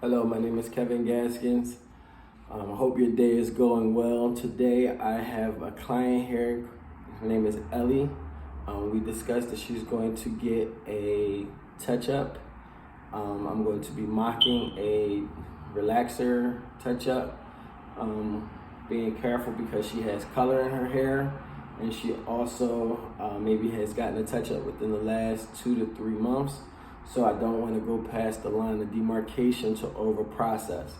Hello, my name is Kevin Gaskins. I hope your day is going well. Today I have a client here. Her name is Ellie. We discussed that she's going to get a touch-up. I'm going to be mocking a relaxer touch-up. Being careful because she has color in her hair, and she also maybe has gotten a touch-up within the last 2 to 3 months. So I don't want to go past the line of demarcation to over-process,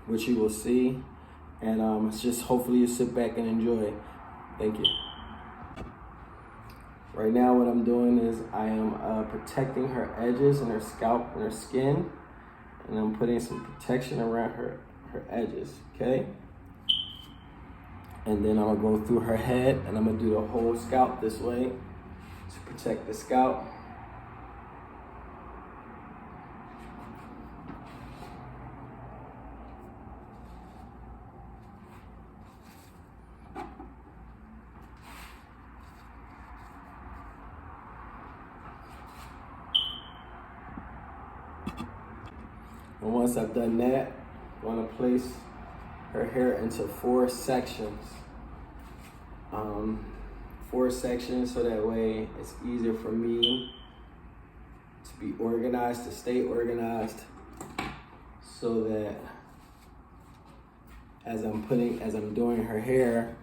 which you will see. And it's just hopefully you sit back and enjoy. Thank you. Right now what I'm doing is I am protecting her edges and her scalp and her skin. And I'm putting some protection around her edges, okay? And then I'm gonna go through her head and I'm gonna do the whole scalp this way to protect the scalp. And once I've done that, I'm gonna place her hair into 4 sections. 4 sections so that way it's easier for me to be organized, to stay organized, so that as I'm doing her hair,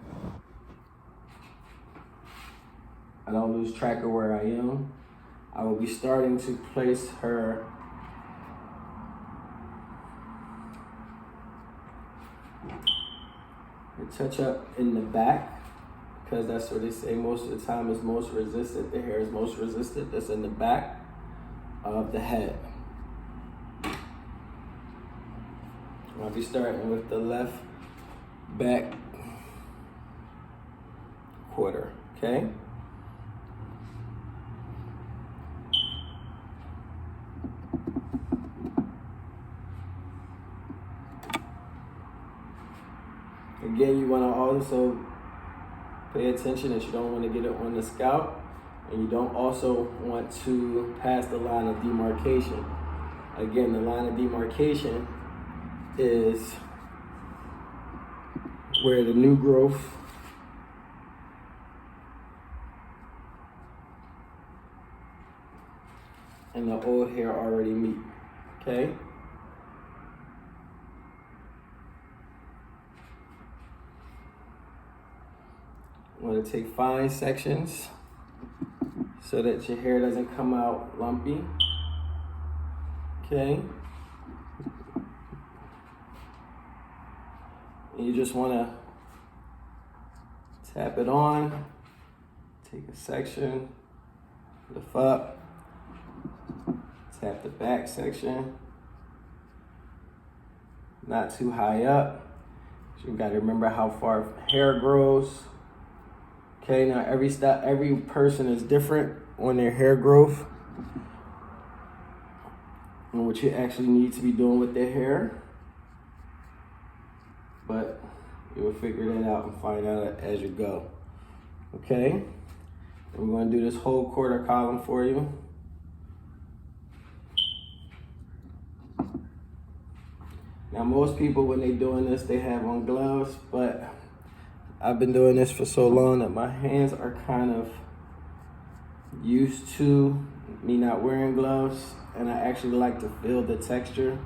I don't lose track of where I am. I will be starting to place her touch up in the back, because that's where they say most of the time is most resistant. The hair is most resistant. That's in the back of the head. I'll be starting with the left back quarter, okay? Again, you want to also pay attention that you don't want to get it on the scalp, and you don't also want to pass the line of demarcation. Again, the line of demarcation is where the new growth and the old hair already meet, okay? You want to take fine sections so that your hair doesn't come out lumpy, okay? And you just want to tap it on, take a section, lift up, tap the back section, not too high up. So you got to remember how far hair grows. Okay, now every person is different on their hair growth and what you actually need to be doing with their hair. But you will figure that out and find out as you go. Okay, and we're going to do this whole quarter column for you. Now most people, when they're doing this, they have on gloves, but I've been doing this for so long that my hands are kind of used to me not wearing gloves, and I actually like to feel the texture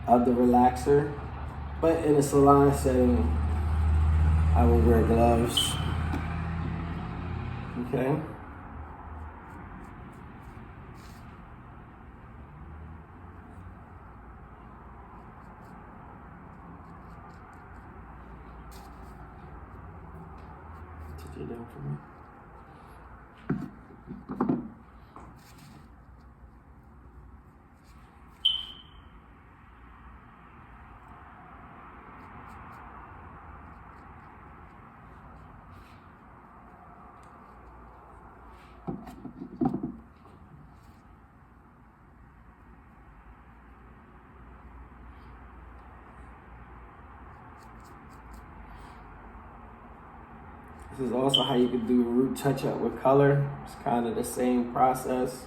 of the relaxer. But in a salon setting, I will wear gloves, okay? Touch it down for me. This is also how you can do root touch-up with color. It's kind of the same process.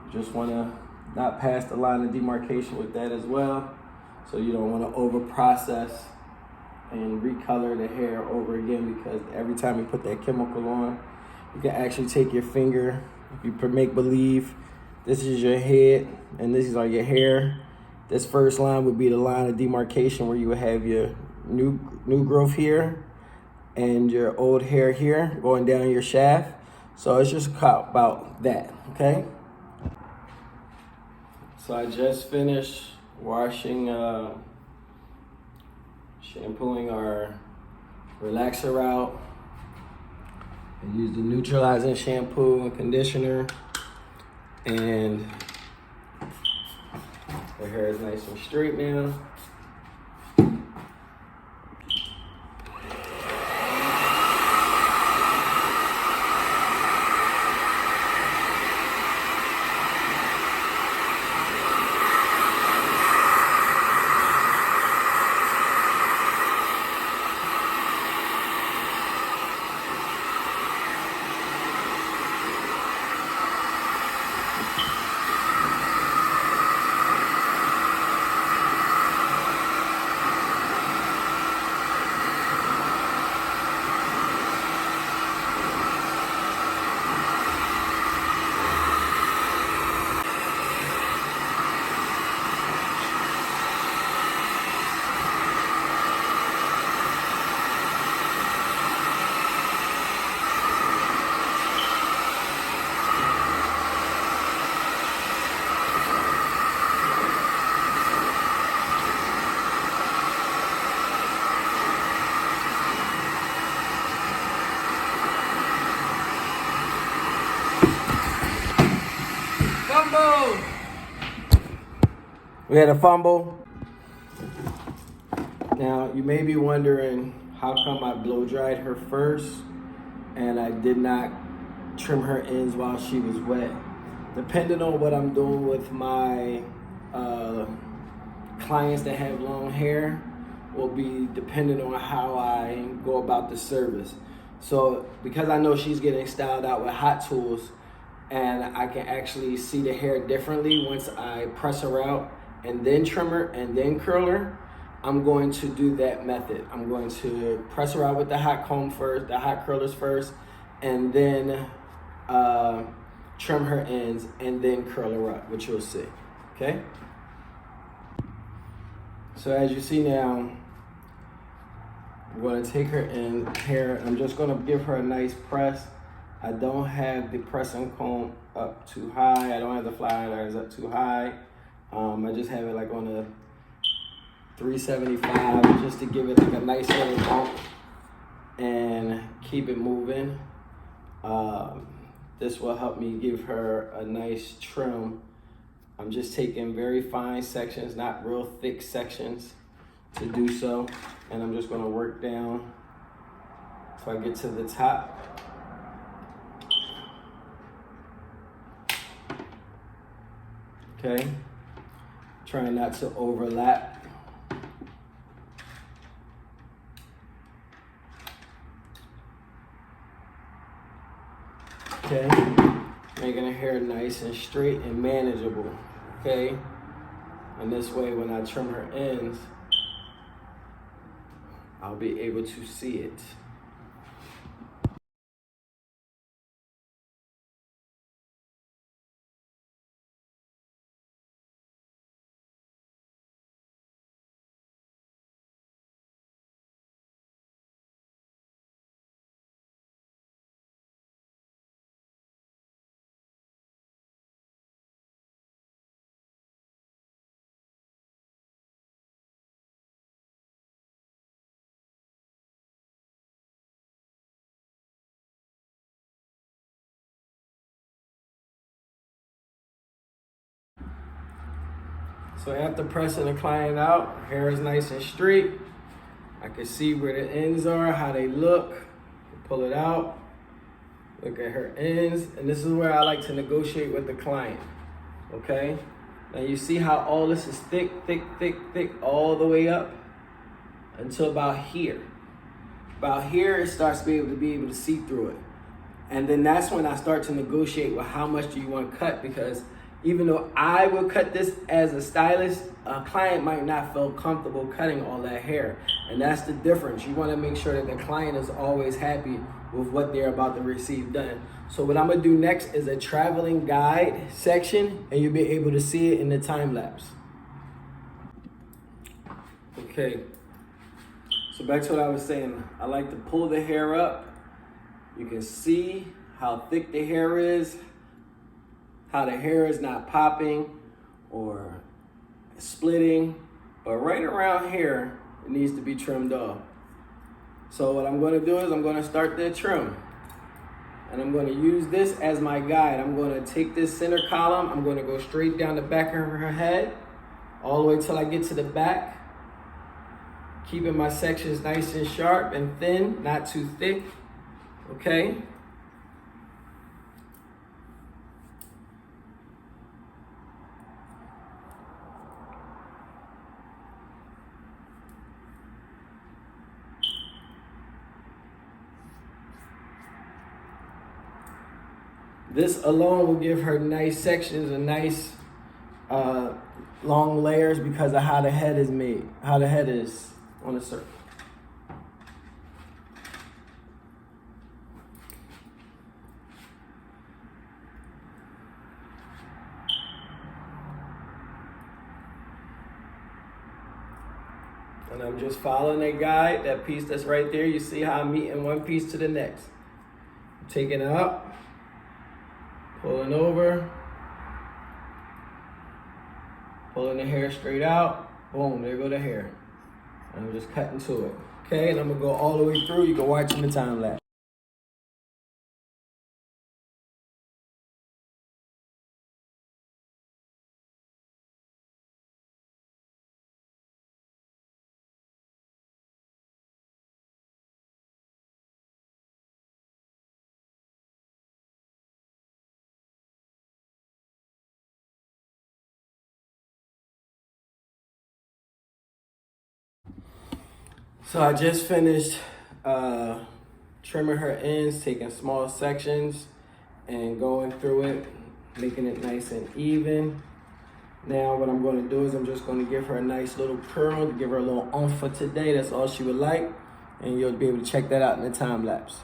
You just want to not past the line of demarcation with that as well. So you don't want to over process and recolor the hair over again, because every time you put that chemical on, you can actually take your finger, if you make believe this is your head and this is all your hair, this first line would be the line of demarcation where you would have your new growth here and your old hair here going down your shaft. So it's just about that, okay? So I just finished washing, shampooing our relaxer out. I used the neutralizing shampoo and conditioner, and the hair is nice and straight now. We had a fumble. Now, you may be wondering how come I blow dried her first and I did not trim her ends while she was wet. Depending on what I'm doing with my clients that have long hair will be dependent on how I go about the service. So because I know she's getting styled out with hot tools, and I can actually see the hair differently once I press her out and then trim her and then curl her, I'm going to do that method. I'm going to press her out with the hot comb first, the hot curlers first, and then trim her ends and then curl her up, which you'll see, okay? So as you see now, I'm gonna take her in hair. I'm just gonna give her a nice press. I don't have the pressing comb up too high. I don't have the fly irons up too high. I just have it like on a 375 just to give it like a nice little bump and keep it moving. This will help me give her a nice trim. I'm just taking very fine sections, not real thick sections to do so. And I'm just gonna work down till I get to the top. Okay, trying not to overlap. Okay, making her hair nice and straight and manageable, okay? And this way, when I trim her ends, I'll be able to see it. So after pressing the client out, hair is nice and straight. I can see where the ends are, how they look. Pull it out, look at her ends, and this is where I like to negotiate with the client, okay? Now you see how all this is thick, thick, thick, thick, all the way up until about here. About here, it starts to be able to see through it. And then that's when I start to negotiate with how much do you want to cut, because Even though I would cut this as a stylist, a client might not feel comfortable cutting all that hair. And that's the difference. You want to make sure that the client is always happy with what they're about to receive done. So what I'm going to do next is a traveling guide section, and you'll be able to see it in the time lapse. Okay, so back to what I was saying. I like to pull the hair up. You can see how thick the hair is, how the hair is not popping or splitting, but right around here, it needs to be trimmed off. So what I'm going to do is I'm going to start the trim, and I'm going to use this as my guide. I'm going to take this center column, I'm going to go straight down the back of her head, all the way till I get to the back, keeping my sections nice and sharp and thin, not too thick, okay? This alone will give her nice sections and nice long layers because of how the head is made, how the head is on a circle. And I'm just following that guide, that piece that's right there. You see how I'm meeting one piece to the next. I'm taking it up. Pulling over, pulling the hair straight out, boom, there go the hair. And I'm just cutting to it. Okay, and I'm gonna go all the way through. You can watch in the time lapse. So I just finished trimming her ends, taking small sections and going through it, making it nice and even. Now what I'm going to do is I'm just going to give her a nice little curl to give her a little oomph for today. That's all she would like. And you'll be able to check that out in the time lapse.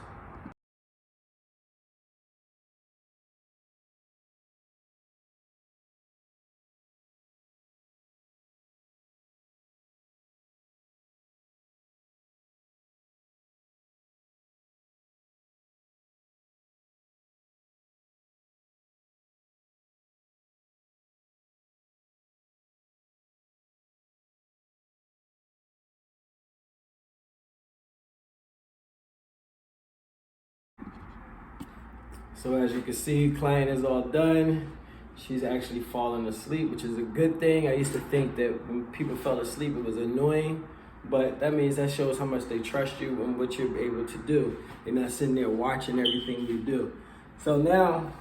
So as you can see, client is all done. She's actually falling asleep, which is a good thing. I used to think that when people fell asleep, it was annoying, but that means that shows how much they trust you and what you're able to do. They're not sitting there watching everything you do. So now,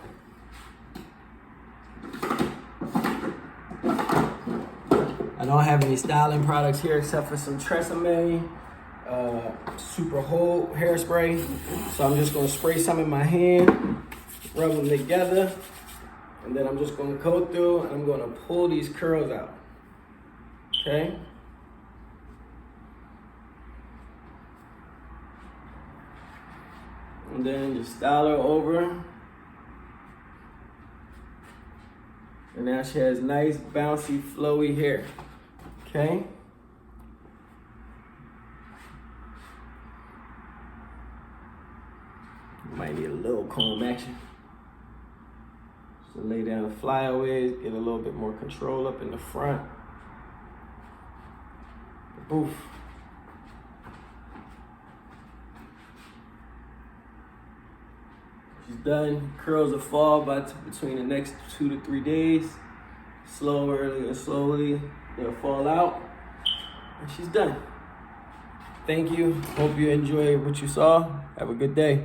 I don't have any styling products here except for some Tresemme, super hold hairspray. So I'm just gonna spray some in my hand, rub them together, and then I'm just gonna go through and I'm gonna pull these curls out, okay? And then just style her over. And now she has nice, bouncy, flowy hair, okay? Might need a little comb action. So lay down the flyaways, get a little bit more control up in the front. Boof. She's done. Curls will fall between the next 2 to 3 days. Slowly and slowly, they'll fall out. And she's done. Thank you. Hope you enjoyed what you saw. Have a good day.